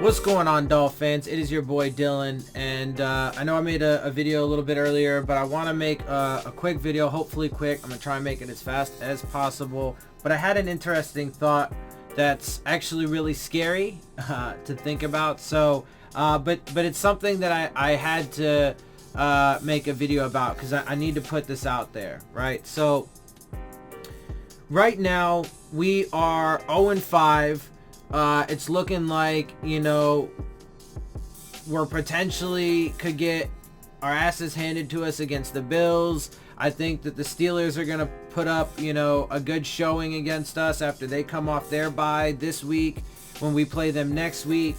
What's going on, Dolphins? It is your boy Dillon, and I know I made a video a little bit earlier, but I want to make a quick video, hopefully quick. I'm going to try and make it as fast as possible, but I had an interesting thought that's actually really scary to think about, so but it's something that I had to make a video about because I need to put this out there, right? So right now we are 0-5. It's looking like, we're potentially could get our asses handed to us against the Bills. I think that the Steelers are going to put up, a good showing against us after they come off their bye this week when we play them next week.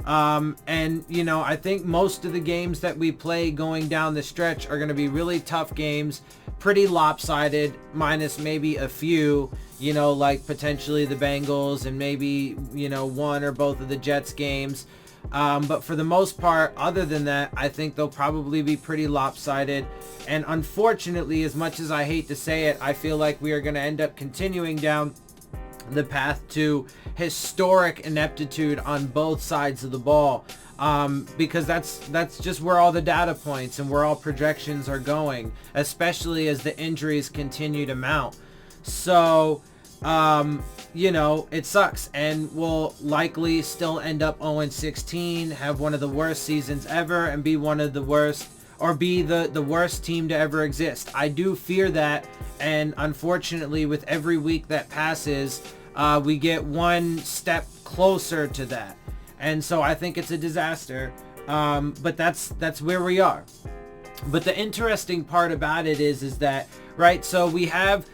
I think most of the games that we play going down the stretch are going to be really tough games, pretty lopsided, minus maybe a few, like potentially the Bengals and maybe, one or both of the Jets games. But for the most part, other than that, I think they'll probably be pretty lopsided. And unfortunately, as much as I hate to say it, I feel like we are going to end up continuing down the path to historic ineptitude on both sides of the ball, because that's just where all the data points and where all projections are going, especially as the injuries continue to mount. So it sucks, and we'll likely still end up 0-16, have one of the worst seasons ever, and be one of the worst, or be the worst team to ever exist. I do fear that, and unfortunately with every week that passes, we get one step closer to that. And so I think it's a disaster, but that's where we are. But the interesting part about it is that, right, so we have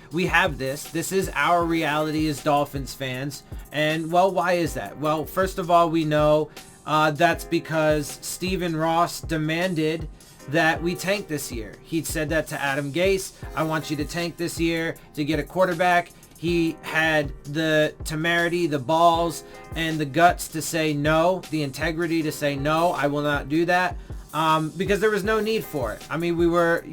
this is our reality as Dolphins fans. And well, why is that? Well, first of all, we know that's because Stephen Ross demanded that we tank this year. He said that to Adam Gase. I want you to tank this year to get a quarterback. He had the temerity, the balls, and the guts to say no, the integrity to say no, I will not do that, because there was no need for it. I mean, we were,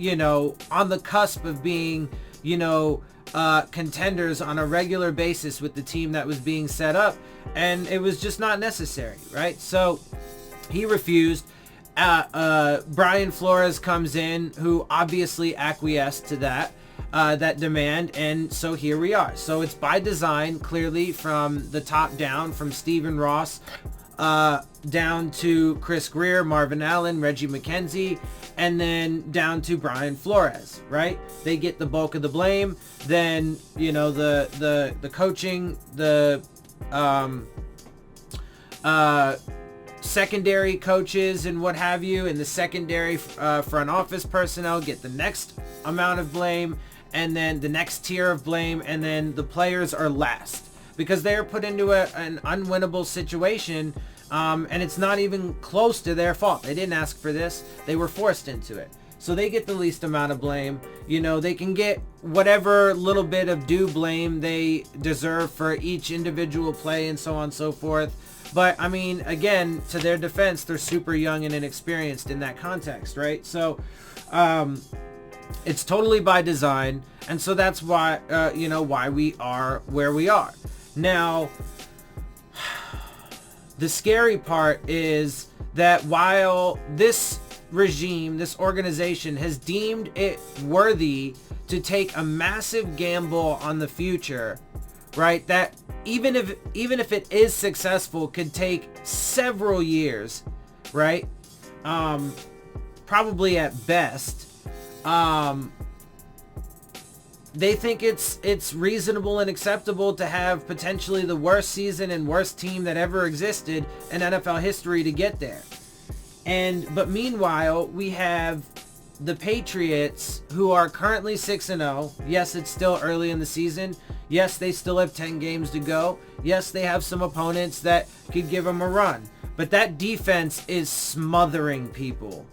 on the cusp of being, contenders on a regular basis with the team that was being set up, and it was just not necessary, right? So he refused. Brian Flores comes in, who obviously acquiesced to that demand, and so here we are. So it's by design, clearly, from the top down, from Stephen Ross down to Chris Greer, Marvin Allen, Reggie McKenzie, and then down to Brian Flores, right? They get the bulk of the blame. Then, the coaching, the secondary coaches and what have you, and the secondary front office personnel get the next amount of blame, and then the next tier of blame, and then the players are last because they are put into an unwinnable situation, and it's not even close to their fault. They didn't ask for this. They were forced into it. So they get the least amount of blame. They can get whatever little bit of due blame they deserve for each individual play and so on and so forth. But, I mean, again, to their defense, they're super young and inexperienced in that context, right? So, it's totally by design. And so that's why, why we are where we are. Now, the scary part is that while this regime, this organization has deemed it worthy to take a massive gamble on the future, right, that even if it is successful, could take several years, right? Probably at best. They think it's reasonable and acceptable to have potentially the worst season and worst team that ever existed in NFL history to get there. But meanwhile, we have the Patriots, who are currently 6-0. Yes, it's still early in the season. Yes, they still have 10 games to go. Yes, they have some opponents that could give them a run. But that defense is smothering people.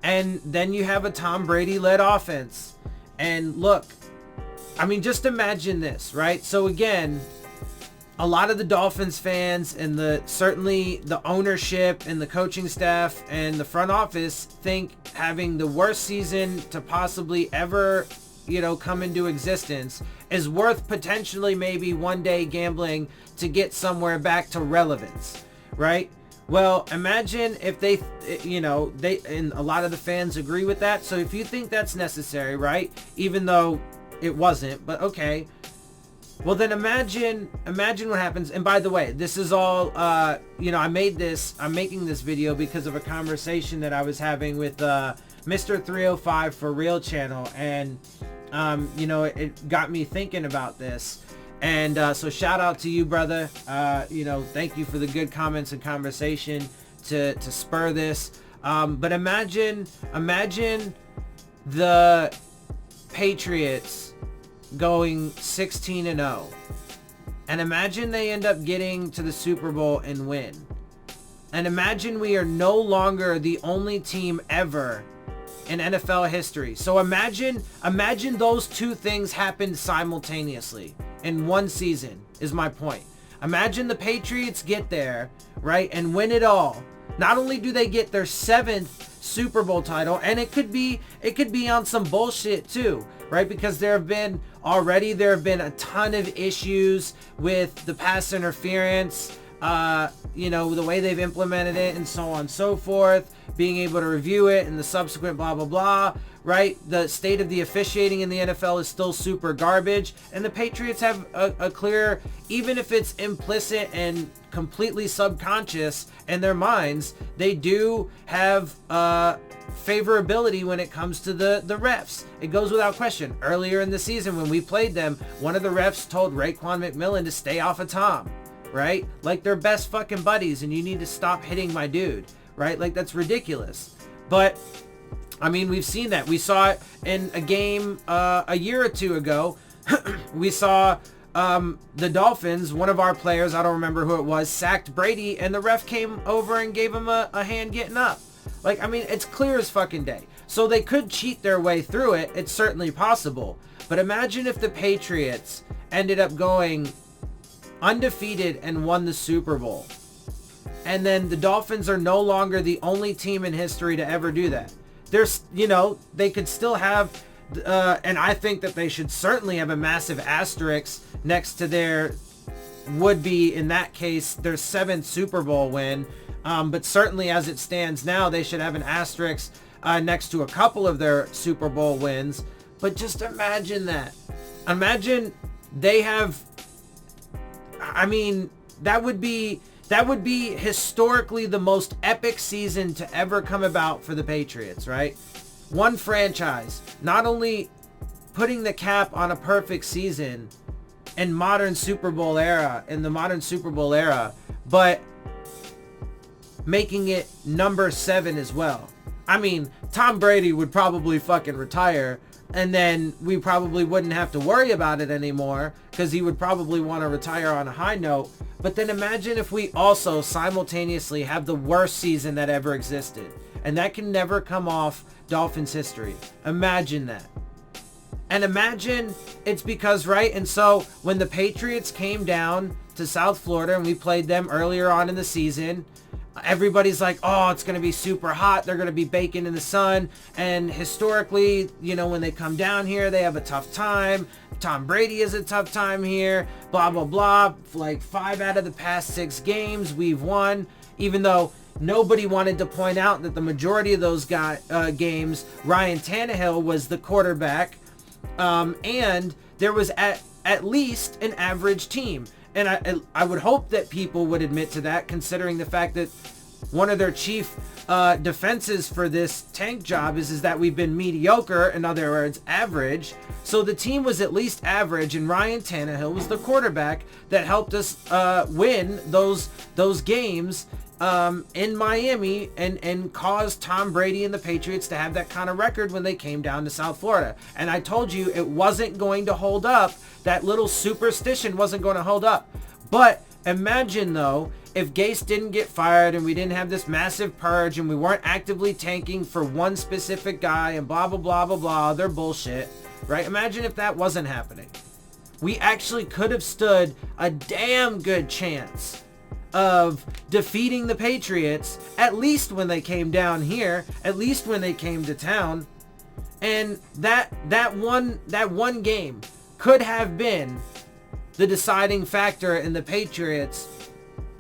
And then you have a Tom Brady-led offense. And look, I mean, just imagine this, right? So again, a lot of the Dolphins fans and certainly the ownership and the coaching staff and the front office think having the worst season to possibly ever, come into existence is worth potentially maybe one day gambling to get somewhere back to relevance, right? Well, imagine if they, and a lot of the fans agree with that. So if you think that's necessary, right? Even though it wasn't, but okay. Well, then imagine what happens. And by the way, this is all, I'm making this video because of a conversation that I was having with Mr. 305 for Real channel. And, it got me thinking about this. And so shout out to you, brother. Thank you for the good comments and conversation to spur this. But imagine the Patriots going 16-0. And imagine they end up getting to the Super Bowl and win. And imagine we are no longer the only team ever in NFL history. So imagine those two things happened simultaneously in one season, is my point. Imagine the Patriots get there, right, and win it all. Not only do they get their 7th Super Bowl title, and it could be on some bullshit too, right? Because there have been a ton of issues with the pass interference, the way they've implemented it and so on and so forth, being able to review it and the subsequent blah, blah, blah, right? The state of the officiating in the NFL is still super garbage, and the Patriots have a clear, even if it's implicit and completely subconscious in their minds, they do have favorability when it comes to the refs. It goes without question. Earlier in the season when we played them, one of the refs told Raekwon McMillan to stay off of Tom, right? Like they're best fucking buddies and you need to stop hitting my dude, right? Like that's ridiculous. But I mean, we've seen that. We saw it in a game a year or two ago. We saw the Dolphins, one of our players, I don't remember who it was, sacked Brady, and the ref came over and gave him a hand getting up. Like, I mean, it's clear as fucking day. So they could cheat their way through it. It's certainly possible. But imagine if the Patriots ended up going undefeated and won the Super Bowl. And then the Dolphins are no longer the only team in history to ever do that. There's, they could still have, and I think that they should certainly have a massive asterisk next to their, would be, in that case, their 7th Super Bowl win. But certainly as it stands now, they should have an asterisk next to a couple of their Super Bowl wins. But just imagine that. Imagine they have, I mean, that would be historically the most epic season to ever come about for the Patriots, right? One franchise, not only putting the cap on a perfect season in the modern Super Bowl era, but making it number 7 as well. I mean, Tom Brady would probably fucking retire, and then we probably wouldn't have to worry about it anymore because he would probably want to retire on a high note. But then imagine if we also simultaneously have the worst season that ever existed. And that can never come off Dolphins history. Imagine that. And imagine it's because, right? And so when the Patriots came down to South Florida and we played them earlier on in the season, everybody's like, oh, it's going to be super hot. They're going to be baking in the sun. And historically, when they come down here, they have a tough time. Tom Brady has a tough time here. Blah, blah, blah. Like 5 out of the past 6 games we've won. Even though nobody wanted to point out that the majority of those games, Ryan Tannehill was the quarterback. And there was at least an average team. And I would hope that people would admit to that, considering the fact that one of their chief defenses for this tank job is that we've been mediocre, in other words, average. So the team was at least average, and Ryan Tannehill was the quarterback that helped us win those games in Miami and caused Tom Brady and the Patriots to have that kind of record when they came down to South Florida. And I told you it wasn't going to hold up. That little superstition wasn't going to hold up. But imagine, though, if Gase didn't get fired and we didn't have this massive purge and we weren't actively tanking for one specific guy and blah, blah, blah, blah, blah, they're bullshit, right? Imagine if that wasn't happening. We actually could have stood a damn good chance of defeating the Patriots, at least when they came down here, at least when they came to town. And that one game could have been the deciding factor in the Patriots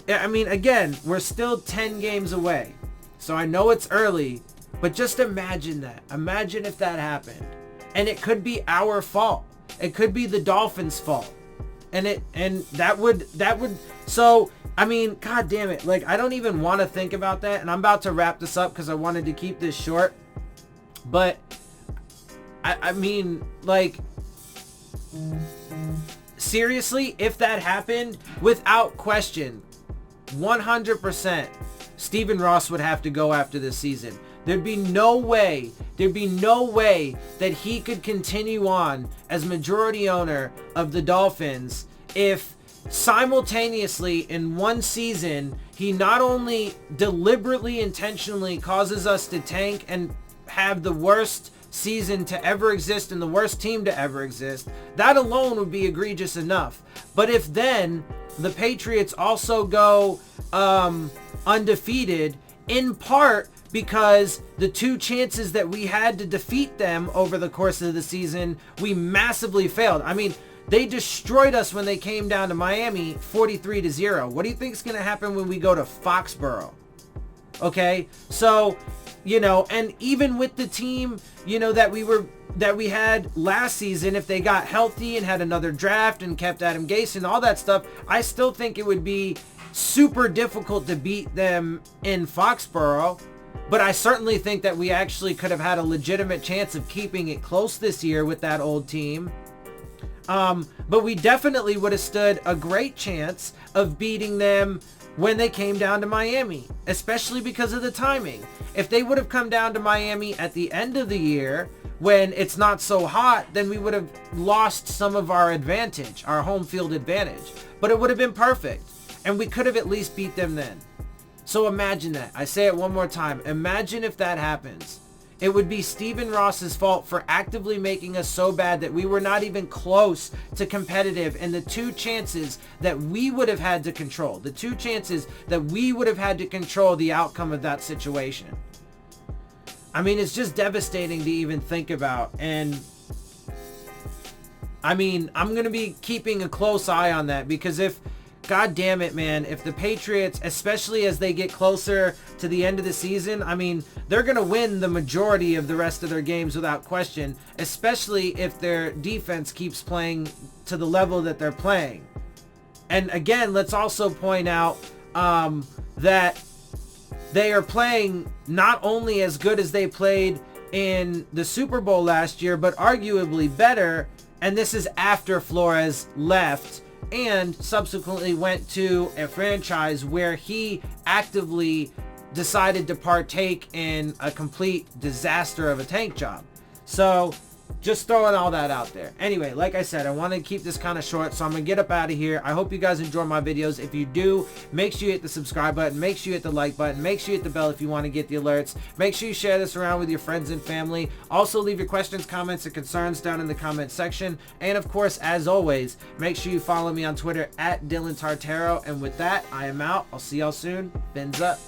I mean, again, we're still 10 games away. So I know it's early, but just imagine that. Imagine if that happened. And it could be our fault. It could be the Dolphins' fault. And that would so I mean, god damn it. Like, I don't even want to think about that. And I'm about to wrap this up because I wanted to keep this short. But I mean, like, seriously, if that happened, without question, 100%, Stephen Ross would have to go after this season. There'd be no way that he could continue on as majority owner of the Dolphins if simultaneously in one season he not only deliberately, intentionally causes us to tank and have the worst season to ever exist and the worst team to ever exist. That alone would be egregious enough. But if then the Patriots also go undefeated, in part because the two chances that we had to defeat them over the course of the season, we massively failed. I mean, they destroyed us when they came down to Miami 43-0. What do you think is going to happen when we go to Foxborough? Okay, so, you know, and even with the team, you know, that we had last season, if they got healthy and had another draft and kept Adam Gase and all that stuff, I still think it would be super difficult to beat them in Foxborough. But I certainly think that we actually could have had a legitimate chance of keeping it close this year with that old team. But we definitely would have stood a great chance of beating them when they came down to Miami, especially because of the timing. If they would have come down to Miami at the end of the year when it's not so hot, then we would have lost some of our advantage, our home field advantage. But it would have been perfect, and we could have at least beat them then. So imagine that. I say it one more time. Imagine if that happens. It would be Stephen Ross's fault for actively making us so bad that we were not even close to competitive, and the two chances that we would have had to control, the outcome of that situation. I mean, it's just devastating to even think about. And I mean, I'm going to be keeping a close eye on that, because if, god damn it, man, if the Patriots, especially as they get closer to the end of the season, I mean, they're going to win the majority of the rest of their games without question, especially if their defense keeps playing to the level that they're playing. And again, let's also point out that they are playing not only as good as they played in the Super Bowl last year, but arguably better, and this is after Flores left and subsequently went to a franchise where he actively decided to partake in a complete disaster of a tank job. So just throwing all that out there. Anyway, like I said, I want to keep this kind of short, so I'm going to get up out of here. I hope you guys enjoy my videos. If you do, make sure you hit the subscribe button. Make sure you hit the like button. Make sure you hit the bell if you want to get the alerts. Make sure you share this around with your friends and family. Also, leave your questions, comments, and concerns down in the comment section. And of course, as always, make sure you follow me on Twitter at Dillon Tartaro. And with that, I am out. I'll see y'all soon. Phins up.